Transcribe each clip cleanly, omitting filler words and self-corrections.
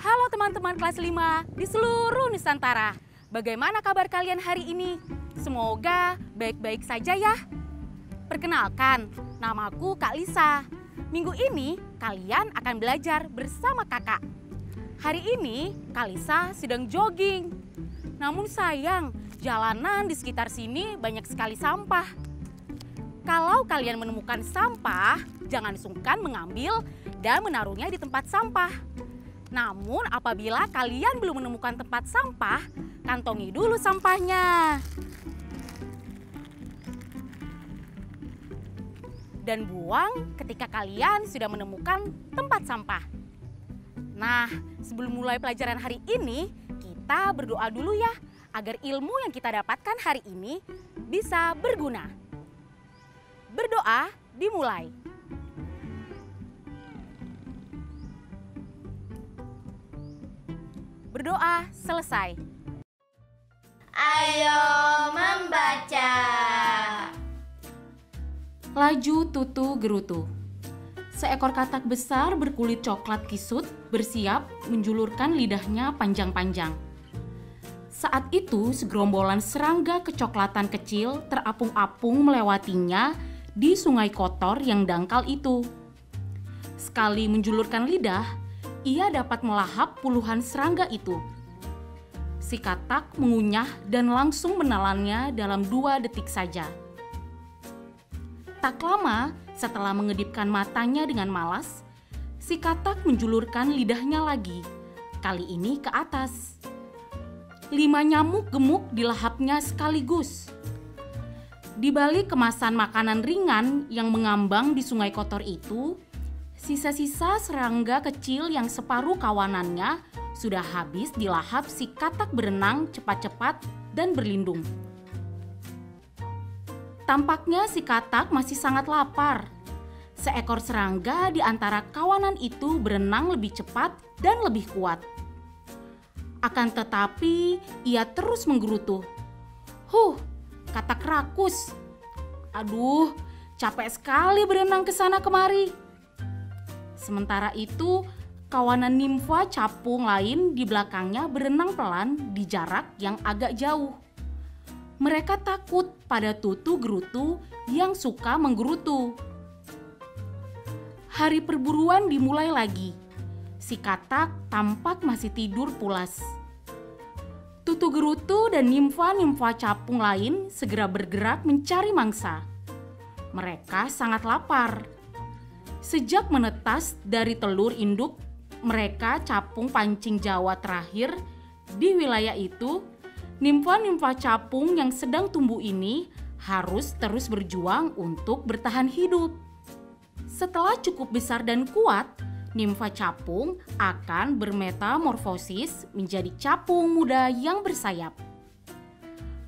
Halo teman-teman kelas 5 di seluruh Nusantara. Bagaimana kabar kalian hari ini? Semoga baik-baik saja ya. Perkenalkan, namaku Kak Lisa. Minggu ini kalian akan belajar bersama kakak. Hari ini Kak Lisa sedang jogging. Namun sayang, jalanan di sekitar sini banyak sekali sampah. Kalau kalian menemukan sampah, jangan sungkan mengambil dan menaruhnya di tempat sampah. Namun apabila kalian belum menemukan tempat sampah, kantongi dulu sampahnya. Dan buang ketika kalian sudah menemukan tempat sampah. Nah, sebelum mulai pelajaran hari ini, kita berdoa dulu ya, agar ilmu yang kita dapatkan hari ini bisa berguna. Berdoa dimulai. Berdoa selesai. Ayo membaca. Laju tutu gerutu. Seekor katak besar berkulit coklat kisut bersiap menjulurkan lidahnya panjang-panjang. Saat itu segerombolan serangga kecoklatan kecil terapung-apung melewatinya di sungai kotor yang dangkal itu. Sekali menjulurkan lidah, ia dapat melahap puluhan serangga itu. Si katak mengunyah dan langsung menelannya dalam 2 detik saja. Tak lama setelah mengedipkan matanya dengan malas, si katak menjulurkan lidahnya lagi, kali ini ke atas. 5 nyamuk gemuk dilahapnya sekaligus. Di balik kemasan makanan ringan yang mengambang di sungai kotor itu, sisa-sisa serangga kecil yang separuh kawanannya sudah habis dilahap si katak berenang cepat-cepat dan berlindung. Tampaknya si katak masih sangat lapar. Seekor serangga di antara kawanan itu berenang lebih cepat dan lebih kuat. Akan tetapi ia terus menggerutu. Katak rakus. Aduh, capek sekali berenang ke sana kemari. Sementara itu, kawanan nimfa capung lain di belakangnya berenang pelan di jarak yang agak jauh. Mereka takut pada tutu gerutu yang suka menggerutu. Hari perburuan dimulai lagi. Si katak tampak masih tidur pulas. Tutu gerutu dan nimfa-nimfa capung lain segera bergerak mencari mangsa. Mereka sangat lapar. Sejak menetas dari telur induk mereka capung pancing Jawa terakhir di wilayah itu, nimfa-nimfa capung yang sedang tumbuh ini harus terus berjuang untuk bertahan hidup. Setelah cukup besar dan kuat, nimfa capung akan bermetamorfosis menjadi capung muda yang bersayap.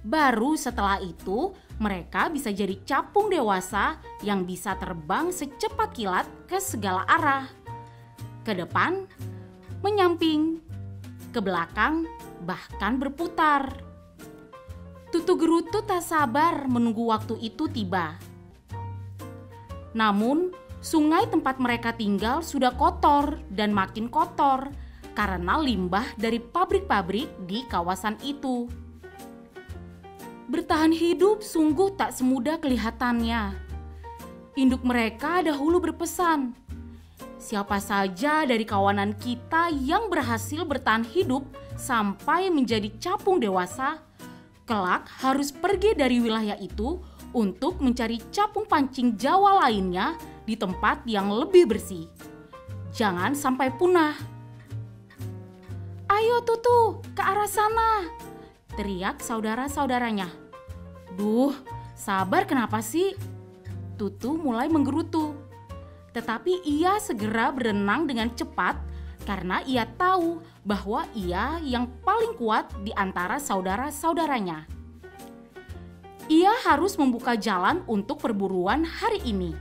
Baru setelah itu, mereka bisa jadi capung dewasa yang bisa terbang secepat kilat ke segala arah. Ke depan, menyamping, ke belakang, bahkan berputar. Tutu gerutu tak sabar menunggu waktu itu tiba. Namun, sungai tempat mereka tinggal sudah kotor dan makin kotor karena limbah dari pabrik-pabrik di kawasan itu. Bertahan hidup sungguh tak semudah kelihatannya. Induk mereka dahulu berpesan, siapa saja dari kawanan kita yang berhasil bertahan hidup sampai menjadi capung dewasa, kelak harus pergi dari wilayah itu untuk mencari capung pancing Jawa lainnya di tempat yang lebih bersih. Jangan sampai punah. Ayo Tutu, ke arah sana, teriak saudara-saudaranya. Duh, sabar kenapa sih? Tutu mulai menggerutu. Tetapi ia segera berenang dengan cepat karena ia tahu bahwa ia yang paling kuat di antara saudara-saudaranya. Ia harus membuka jalan untuk perburuan hari ini.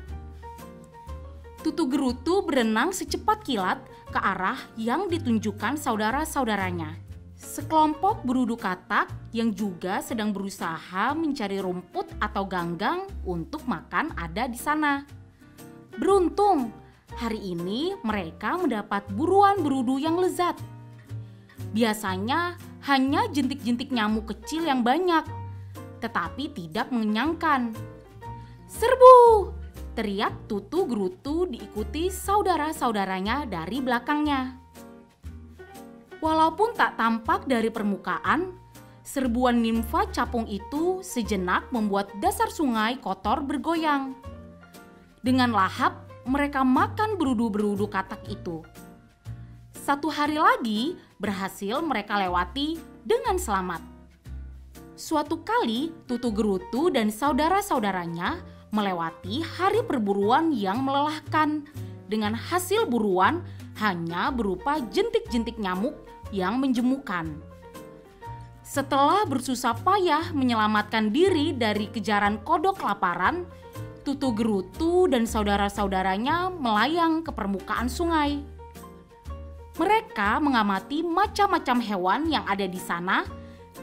Tutu Gerutu berenang secepat kilat ke arah yang ditunjukkan saudara-saudaranya. Sekelompok berudu katak yang juga sedang berusaha mencari rumput atau ganggang untuk makan ada di sana. Beruntung, hari ini mereka mendapat buruan berudu yang lezat. Biasanya hanya jentik-jentik nyamuk kecil yang banyak, tetapi tidak mengenyangkan. Serbu! Teriak Tutu Gerutu diikuti saudara-saudaranya dari belakangnya. Walaupun tak tampak dari permukaan, serbuan nimfa capung itu sejenak membuat dasar sungai kotor bergoyang. Dengan lahap, mereka makan berudu-berudu katak itu. 1 hari lagi berhasil mereka lewati dengan selamat. Suatu kali Tutu Gerutu dan saudara-saudaranya melewati hari perburuan yang melelahkan dengan hasil buruan hanya berupa jentik-jentik nyamuk yang menjemukan. Setelah bersusah payah menyelamatkan diri dari kejaran kodok kelaparan, Tutu Gerutu dan saudara-saudaranya melayang ke permukaan sungai. Mereka mengamati macam-macam hewan yang ada di sana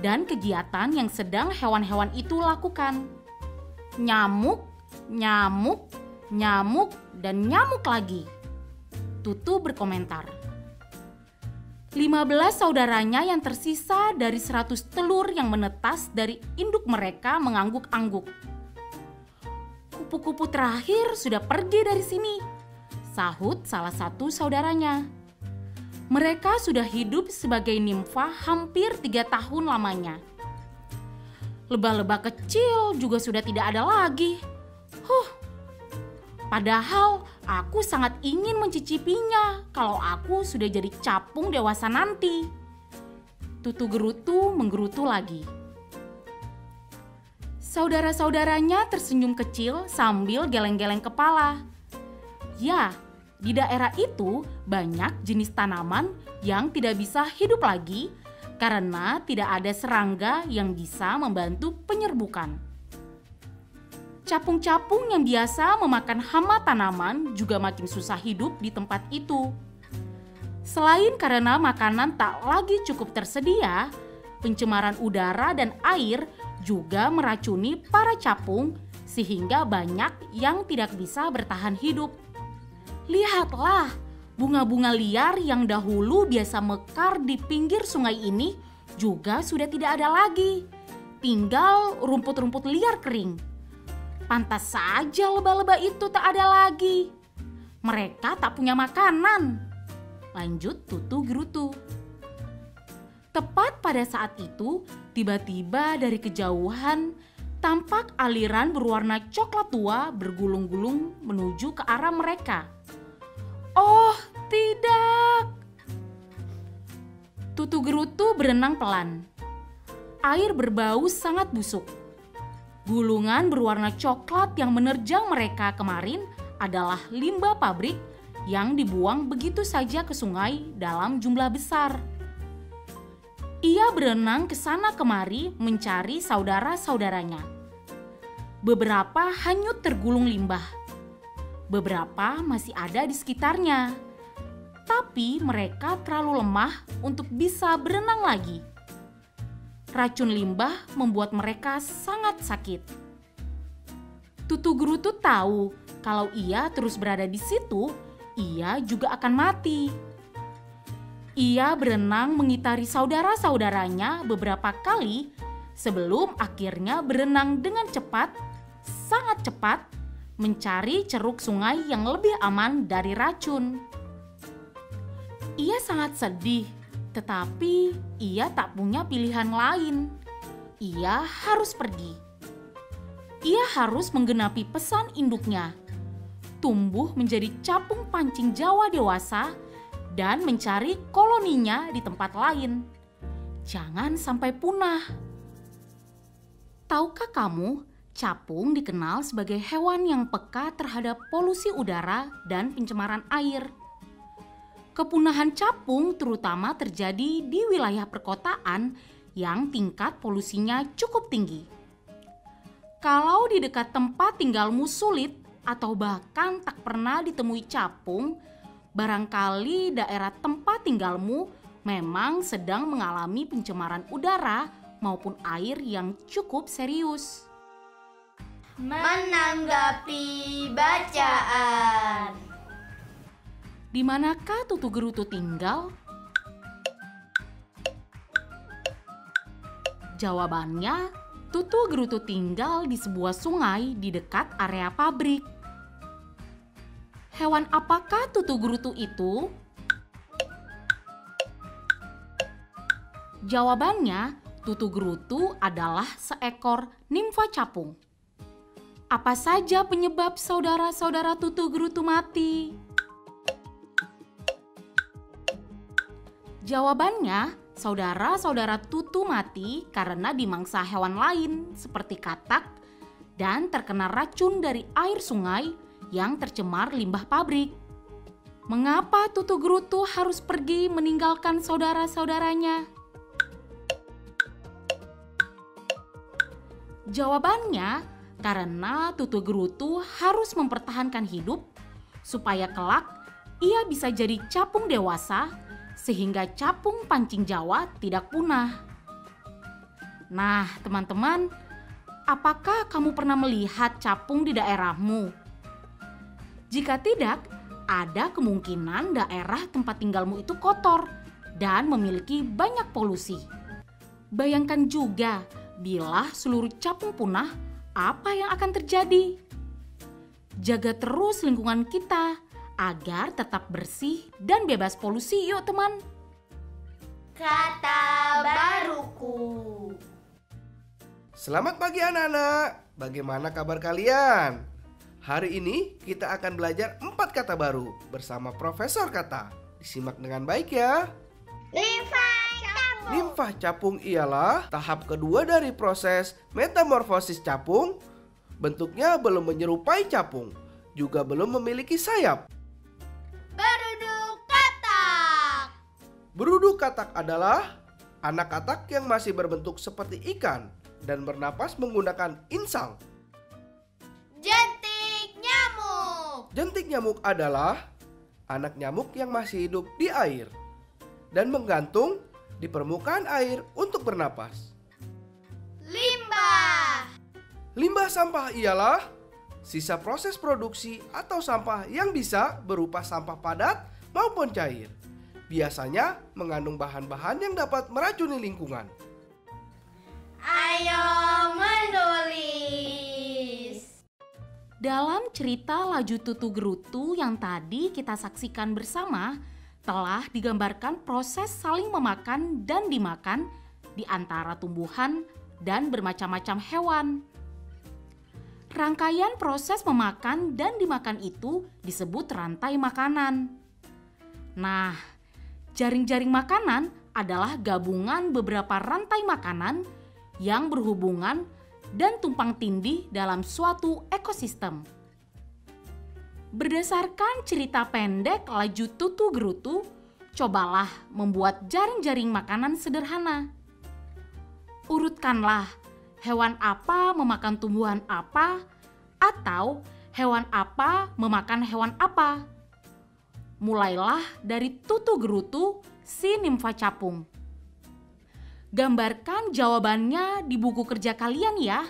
dan kegiatan yang sedang hewan-hewan itu lakukan. Nyamuk, nyamuk, nyamuk, dan nyamuk lagi. Tutu berkomentar. 15 saudaranya yang tersisa dari 100 telur yang menetas dari induk mereka mengangguk-angguk. Kupu-kupu terakhir sudah pergi dari sini, sahut salah satu saudaranya. Mereka sudah hidup sebagai nimfa hampir 3 tahun lamanya. Lebah-lebah kecil juga sudah tidak ada lagi. Padahal aku sangat ingin mencicipinya kalau aku sudah jadi capung dewasa nanti. Tutu Gerutu menggerutu lagi. Saudara-saudaranya tersenyum kecil sambil geleng-geleng kepala. Ya, di daerah itu banyak jenis tanaman yang tidak bisa hidup lagi karena tidak ada serangga yang bisa membantu penyerbukan. Capung-capung yang biasa memakan hama tanaman juga makin susah hidup di tempat itu. Selain karena makanan tak lagi cukup tersedia, pencemaran udara dan air juga meracuni para capung sehingga banyak yang tidak bisa bertahan hidup. Lihatlah, bunga-bunga liar yang dahulu biasa mekar di pinggir sungai ini juga sudah tidak ada lagi. Tinggal rumput-rumput liar kering. Pantas saja lebah-lebah itu tak ada lagi. Mereka tak punya makanan. Lanjut Tutu Gerutu. Tepat pada saat itu, tiba-tiba dari kejauhan tampak aliran berwarna coklat tua bergulung-gulung menuju ke arah mereka. Oh, tidak! Tutu Gerutu berenang pelan. Air berbau sangat busuk. Gulungan berwarna coklat yang menerjang mereka kemarin adalah limbah pabrik yang dibuang begitu saja ke sungai dalam jumlah besar. Ia berenang ke sana kemari mencari saudara-saudaranya. Beberapa hanyut tergulung limbah. Beberapa masih ada di sekitarnya. Tapi mereka terlalu lemah untuk bisa berenang lagi. Racun limbah membuat mereka sangat sakit. Tutu Gerutu tahu kalau ia terus berada di situ, ia juga akan mati. Ia berenang mengitari saudara-saudaranya beberapa kali sebelum akhirnya berenang dengan cepat, sangat cepat, mencari ceruk sungai yang lebih aman dari racun. Ia sangat sedih, tetapi ia tak punya pilihan lain. Ia harus pergi. Ia harus menggenapi pesan induknya, tumbuh menjadi capung pancing Jawa dewasa dan mencari koloninya di tempat lain. Jangan sampai punah. Tahukah kamu, capung dikenal sebagai hewan yang peka terhadap polusi udara dan pencemaran air. Kepunahan capung terutama terjadi di wilayah perkotaan yang tingkat polusinya cukup tinggi. Kalau di dekat tempat tinggalmu sulit atau bahkan tak pernah ditemui capung, barangkali daerah tempat tinggalmu memang sedang mengalami pencemaran udara maupun air yang cukup serius. Menanggapi bacaan. Di manakah Tutu Gerutu tinggal? Jawabannya, Tutu Gerutu tinggal di sebuah sungai di dekat area pabrik. Hewan apakah Tutu Gerutu itu? Jawabannya, Tutu Gerutu adalah seekor nimfa capung. Apa saja penyebab saudara-saudara Tutu Gerutu mati? Jawabannya, saudara-saudara Tutu mati karena dimangsa hewan lain seperti katak dan terkena racun dari air sungai yang tercemar limbah pabrik. Mengapa Tutu Gerutu harus pergi meninggalkan saudara-saudaranya? Jawabannya, karena Tutu Gerutu harus mempertahankan hidup supaya kelak ia bisa jadi capung dewasa sehingga capung pancing Jawa tidak punah. Nah, teman-teman, apakah kamu pernah melihat capung di daerahmu? Jika tidak, ada kemungkinan daerah tempat tinggalmu itu kotor dan memiliki banyak polusi. Bayangkan juga bila seluruh capung punah, apa yang akan terjadi? Jaga terus lingkungan kita agar tetap bersih dan bebas polusi, yuk teman. Kata baruku. Selamat pagi anak-anak, bagaimana kabar kalian? Hari ini kita akan belajar 4 kata baru bersama Profesor Kata. Disimak dengan baik ya. Nimfa capung. Nimfa capung ialah tahap kedua dari proses metamorfosis capung. Bentuknya belum menyerupai capung, juga belum memiliki sayap. Beruduk katak. Beruduk katak adalah anak katak yang masih berbentuk seperti ikan dan bernapas menggunakan insang. Jentik nyamuk. Jentik nyamuk adalah anak nyamuk yang masih hidup di air dan menggantung di permukaan air untuk bernapas. Limbah. Limbah sampah ialah sisa proses produksi atau sampah yang bisa berupa sampah padat maupun cair. Biasanya mengandung bahan-bahan yang dapat meracuni lingkungan. Ayo menulis. Dalam cerita Laju Tutu Gerutu yang tadi kita saksikan bersama, telah digambarkan proses saling memakan dan dimakan di antara tumbuhan dan bermacam-macam hewan. Rangkaian proses memakan dan dimakan itu disebut rantai makanan. Nah, jaring-jaring makanan adalah gabungan beberapa rantai makanan yang berhubungan dan tumpang tindih dalam suatu ekosistem. Berdasarkan cerita pendek Laju Tutu Gerutu, cobalah membuat jaring-jaring makanan sederhana. Urutkanlah hewan apa memakan tumbuhan apa, atau hewan apa memakan hewan apa. Mulailah dari Tutu Gerutu si nimfa capung. Gambarkan jawabannya di buku kerja kalian ya.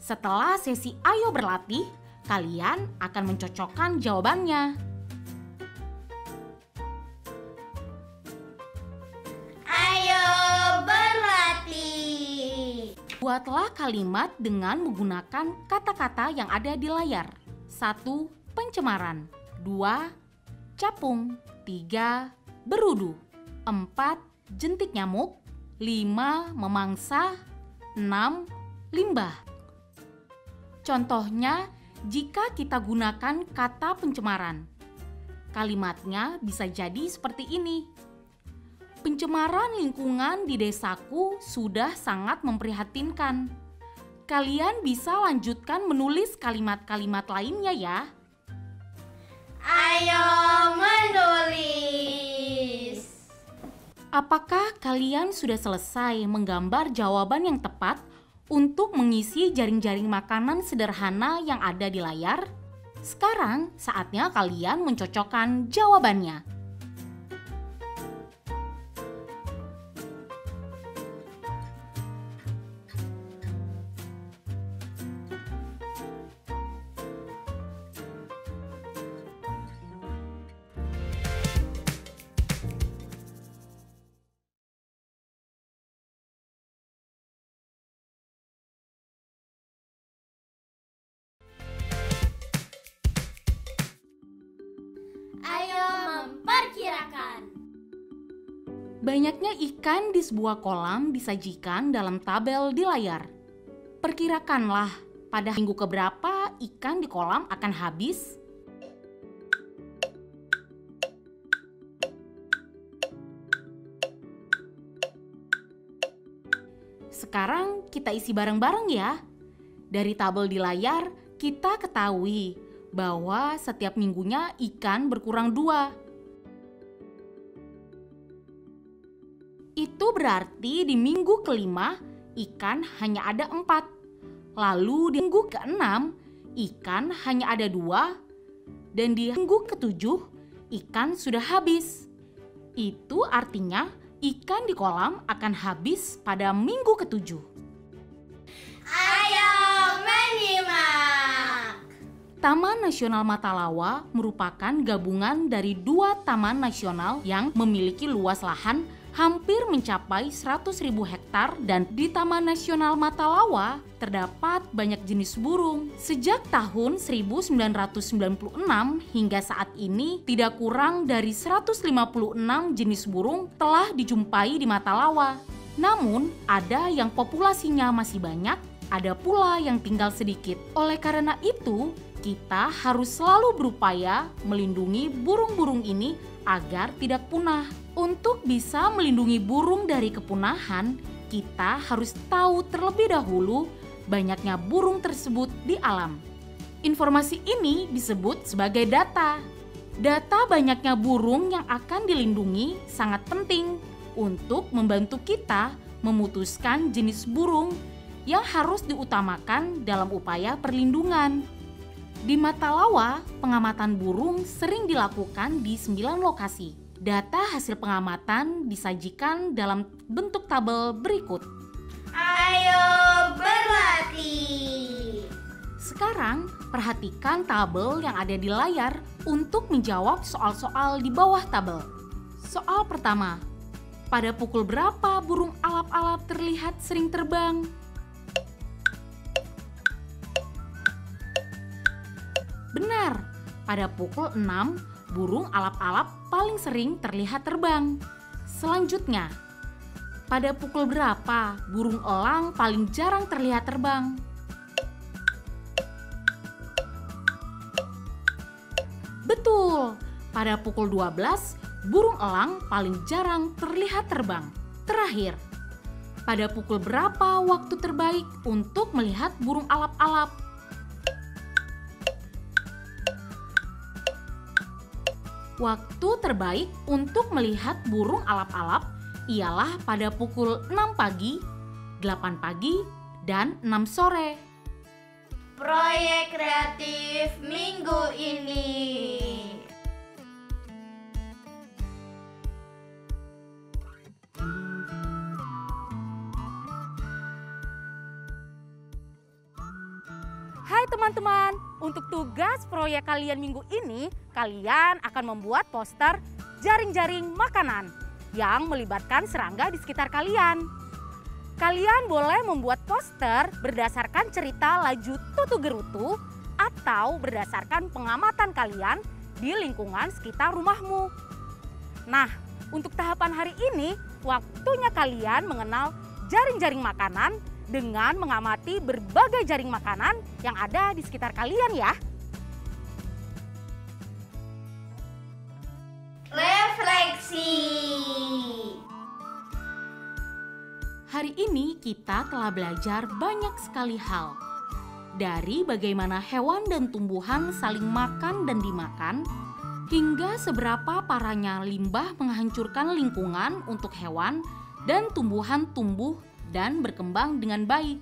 Setelah sesi Ayo Berlatih, kalian akan mencocokkan jawabannya. Ayo berlatih. Buatlah kalimat dengan menggunakan kata-kata yang ada di layar. 1. Pencemaran. 2. Capung. 3. Berudu. 4. Jentik nyamuk. 5. Memangsa. 6. Limbah. Contohnya, jika kita gunakan kata pencemaran, kalimatnya bisa jadi seperti ini. Pencemaran lingkungan di desaku sudah sangat memprihatinkan. Kalian bisa lanjutkan menulis kalimat-kalimat lainnya ya. Ayo menulis. Apakah kalian sudah selesai menggambar jawaban yang tepat untuk mengisi jaring-jaring makanan sederhana yang ada di layar? Sekarang saatnya kalian mencocokkan jawabannya. Ayo memperkirakan. Banyaknya ikan di sebuah kolam disajikan dalam tabel di layar. Perkirakanlah pada minggu keberapa ikan di kolam akan habis. Sekarang kita isi bareng-bareng ya. Dari tabel di layar kita ketahui bahwa setiap minggunya ikan berkurang 2. Itu berarti di minggu kelima ikan hanya ada 4. Lalu di minggu ke-6 ikan hanya ada 2. Dan di minggu ke-7 ikan sudah habis. Itu artinya ikan di kolam akan habis pada minggu ke-7. Ayo menyimak. Taman Nasional Matalawa merupakan gabungan dari 2 taman nasional yang memiliki luas lahan hampir mencapai 100.000 hektar, dan di Taman Nasional Matalawa terdapat banyak jenis burung. Sejak tahun 1996 hingga saat ini tidak kurang dari 156 jenis burung telah dijumpai di Matalawa. Namun ada yang populasinya masih banyak, ada pula yang tinggal sedikit. Oleh karena itu, kita harus selalu berupaya melindungi burung-burung ini agar tidak punah. Untuk bisa melindungi burung dari kepunahan, kita harus tahu terlebih dahulu banyaknya burung tersebut di alam. Informasi ini disebut sebagai data. Data banyaknya burung yang akan dilindungi sangat penting untuk membantu kita memutuskan jenis burung yang harus diutamakan dalam upaya perlindungan. Di Matalawa, pengamatan burung sering dilakukan di 9 lokasi. Data hasil pengamatan disajikan dalam bentuk tabel berikut. Ayo berlatih. Sekarang, perhatikan tabel yang ada di layar untuk menjawab soal-soal di bawah tabel. Soal pertama, pada pukul berapa burung alap-alap terlihat sering terbang? Benar, pada pukul 6, burung alap-alap paling sering terlihat terbang. Selanjutnya, pada pukul berapa burung elang paling jarang terlihat terbang? Betul, pada pukul 12, burung elang paling jarang terlihat terbang. Terakhir, pada pukul berapa waktu terbaik untuk melihat burung alap-alap? Waktu terbaik untuk melihat burung alap-alap ialah pada pukul 6 pagi, 8 pagi, dan 6 sore. Proyek kreatif minggu ini. Hai teman-teman, untuk tugas proyek kalian minggu ini, kalian akan membuat poster jaring-jaring makanan yang melibatkan serangga di sekitar kalian. Kalian boleh membuat poster berdasarkan cerita laju Tutu Gerutu atau berdasarkan pengamatan kalian di lingkungan sekitar rumahmu. Nah, untuk tahapan hari ini, waktunya kalian mengenal jaring-jaring makanan dengan mengamati berbagai jaring makanan yang ada di sekitar kalian ya. Refleksi. Hari ini kita telah belajar banyak sekali hal. Dari bagaimana hewan dan tumbuhan saling makan dan dimakan, hingga seberapa parahnya limbah menghancurkan lingkungan untuk hewan dan tumbuhan tumbuh dan berkembang dengan baik.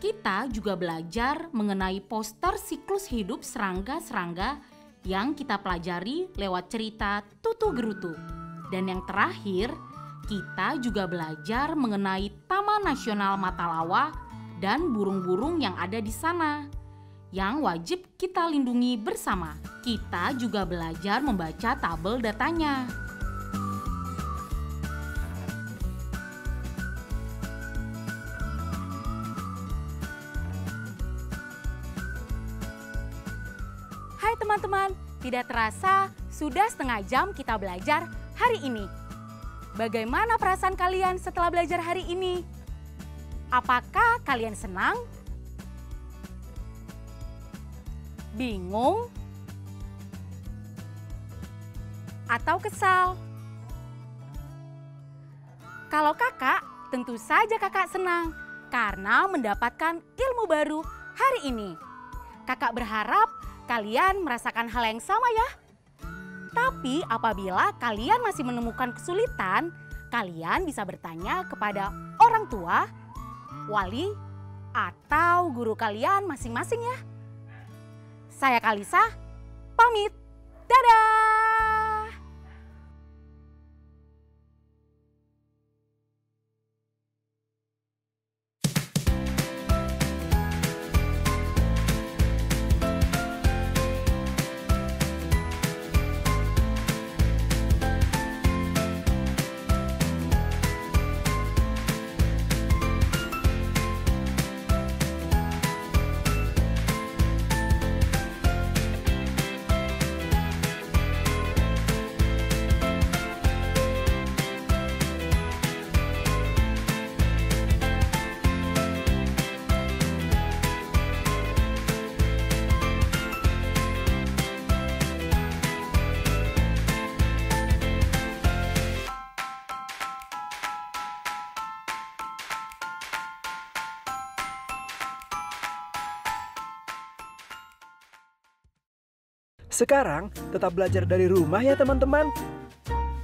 Kita juga belajar mengenai poster siklus hidup serangga-serangga yang kita pelajari lewat cerita Tutu Gerutu. Dan yang terakhir, kita juga belajar mengenai Taman Nasional Matalawa dan burung-burung yang ada di sana, yang wajib kita lindungi bersama. Kita juga belajar membaca tabel datanya. Hai teman-teman, tidak terasa sudah setengah jam kita belajar hari ini. Bagaimana perasaan kalian setelah belajar hari ini? Apakah kalian senang? Bingung? Atau kesal? Kalau kakak, tentu saja kakak senang karena mendapatkan ilmu baru hari ini. Kakak berharap kalian merasakan hal yang sama ya. Tapi apabila kalian masih menemukan kesulitan, kalian bisa bertanya kepada orang tua, wali, atau guru kalian masing-masing ya. Saya Kalisa, pamit. Dadah! Sekarang tetap belajar dari rumah ya teman-teman.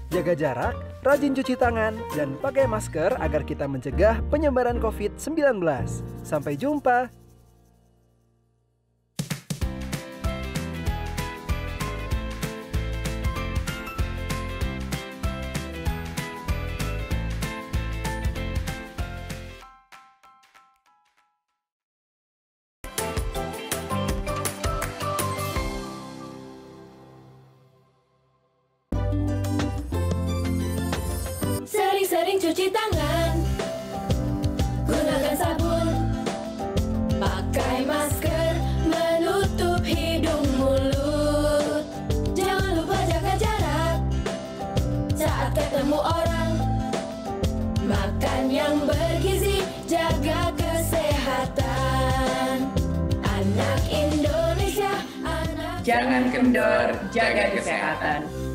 Jaga jarak, rajin cuci tangan, dan pakai masker agar kita mencegah penyebaran COVID-19. Sampai jumpa. Sering-sering cuci tangan, gunakan sabun, pakai masker, menutup hidung mulut. Jangan lupa jaga jarak saat ketemu orang. Makan yang bergizi, jaga kesehatan. Anak Indonesia, anak Jangan kendor, jaga kesehatan.